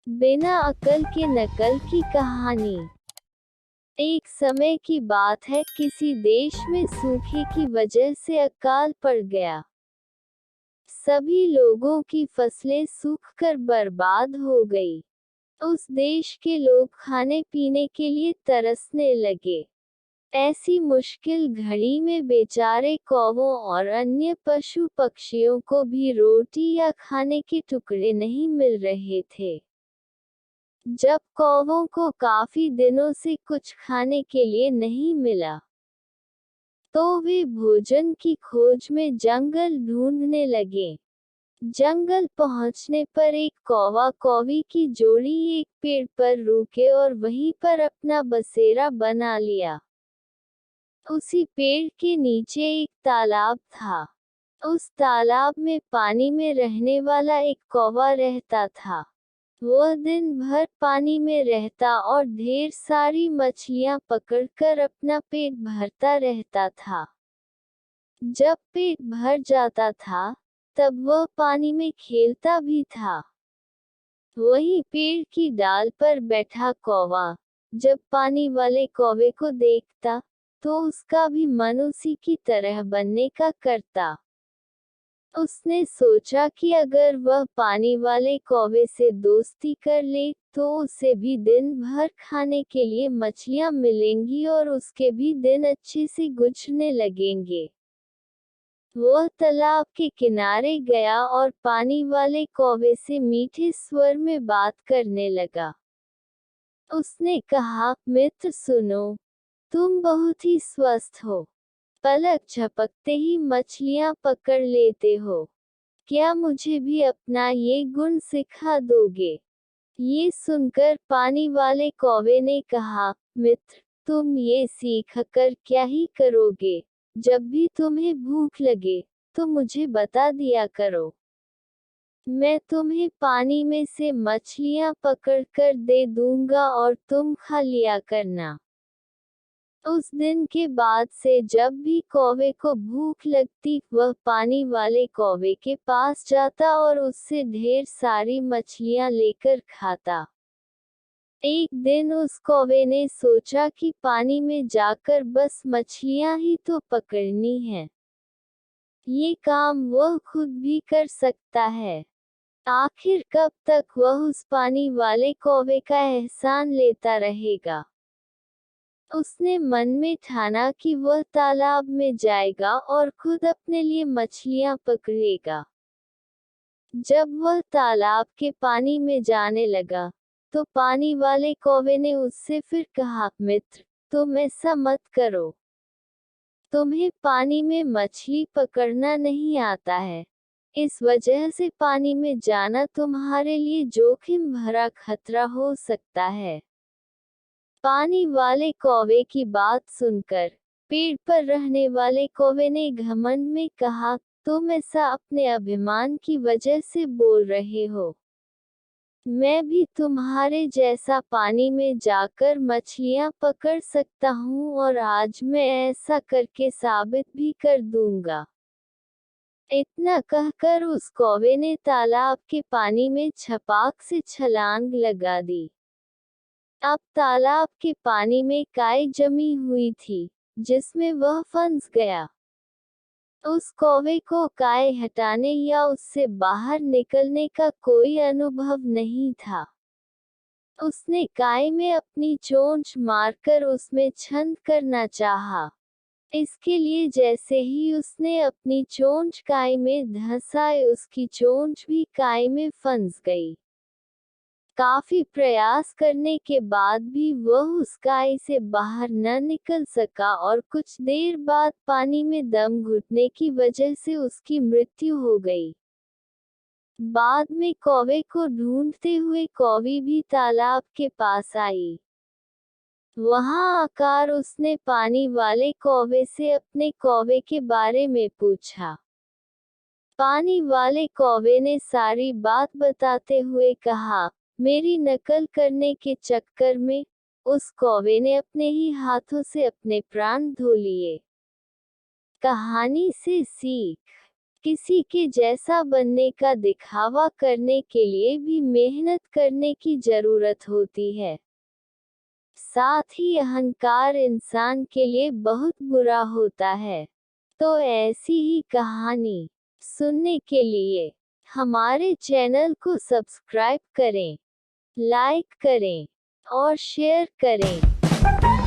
बिना अकल के नकल की कहानी। एक समय की बात है, किसी देश में सूखे की वजह से अकाल पड़ गया। सभी लोगों की फसलें सूखकर बर्बाद हो गई। उस देश के लोग खाने पीने के लिए तरसने लगे। ऐसी मुश्किल घड़ी में बेचारे कौवों और अन्य पशु पक्षियों को भी रोटी या खाने के टुकड़े नहीं मिल रहे थे। जब कौवों को काफी दिनों से कुछ खाने के लिए नहीं मिला, तो वे भोजन की खोज में जंगल ढूंढने लगे। जंगल पहुंचने पर एक कौवा कौवी की जोड़ी एक पेड़ पर रुके और वहीं पर अपना बसेरा बना लिया। उसी पेड़ के नीचे एक तालाब था। उस तालाब में पानी में रहने वाला एक कौवा रहता था। वह दिन भर पानी में रहता और ढेर सारी मछलियां पकड़कर अपना पेट भरता रहता था। जब पेट भर जाता था, तब वह पानी में खेलता भी था। वहीं पेड़ की डाल पर बैठा कौवा जब पानी वाले कौवे को देखता, तो उसका भी मन उसी की तरह बनने का करता। उसने सोचा कि अगर वह पानी वाले कौवे से दोस्ती कर ले, तो उसे भी दिन भर खाने के लिए मछलियां मिलेंगी और उसके भी दिन अच्छे से गुजरने लगेंगे। वह तालाब के किनारे गया और पानी वाले कौवे से मीठे स्वर में बात करने लगा। उसने कहा, मित्र सुनो, तुम बहुत ही स्वस्थ हो। पलक झपकते ही मछलियां पकड़ लेते हो। क्या मुझे भी अपना ये गुण सिखा दोगे? ये सुनकर पानी वाले कौवे ने कहा, मित्र, तुम ये सीख कर क्या ही करोगे? जब भी तुम्हें भूख लगे, तो मुझे बता दिया करो। मैं तुम्हें पानी में से मछलियां पकड़कर दे दूंगा और तुम खा लिया करना। उस दिन के बाद से जब भी कौवे को भूख लगती, वह पानी वाले कौवे के पास जाता और उससे ढेर सारी मछलियां लेकर खाता। एक दिन उस कौवे ने सोचा कि पानी में जाकर बस मछलियां ही तो पकड़नी है। ये काम वह खुद भी कर सकता है। आखिर कब तक वह उस पानी वाले कौवे का एहसान लेता रहेगा? उसने मन में ठाना कि वह तालाब में जाएगा और खुद अपने लिए मछलियां पकड़ेगा। जब वह तालाब के पानी में जाने लगा, तो पानी वाले कौवे ने उससे फिर कहा, मित्र, तुम ऐसा मत करो। तुम्हें पानी में मछली पकड़ना नहीं आता है। इस वजह से पानी में जाना तुम्हारे लिए जोखिम भरा खतरा हो सकता है। पानी वाले कौवे की बात सुनकर पेड़ पर रहने वाले कौवे ने घमंड में कहा, तुम ऐसा अपने अभिमान की वजह से बोल रहे हो। मैं भी तुम्हारे जैसा पानी में जाकर मछलियां पकड़ सकता हूँ और आज मैं ऐसा करके साबित भी कर दूंगा। इतना कहकर उस कौवे ने तालाब के पानी में छपाक से छलांग लगा दी। अब तालाब के पानी में काई जमी हुई थी, जिसमें वह फंस गया। उस कौवे को काई हटाने या उससे बाहर निकलने का कोई अनुभव नहीं था। उसने काई में अपनी चोंच मारकर उसमें छंद करना चाहा। इसके लिए जैसे ही उसने अपनी चोंच काई में धंसाई, उसकी चोंच भी काई में फंस गई। काफी प्रयास करने के बाद भी वह उस काई से बाहर न निकल सका और कुछ देर बाद पानी में दम घुटने की वजह से उसकी मृत्यु हो गई। बाद में कौवे को ढूंढते हुए कौवी भी तालाब के पास आई। वहां आकर उसने पानी वाले कौवे से अपने कौवे के बारे में पूछा। पानी वाले कौवे ने सारी बात बताते हुए कहा, मेरी नकल करने के चक्कर में उस कौवे ने अपने ही हाथों से अपने प्राण धो लिए। कहानी से सीख। किसी के जैसा बनने का दिखावा करने के लिए भी मेहनत करने की जरूरत होती है। साथ ही अहंकार इंसान के लिए बहुत बुरा होता है। तो ऐसी ही कहानी सुनने के लिए हमारे चैनल को सब्सक्राइब करें, लाइक करें और शेयर करें।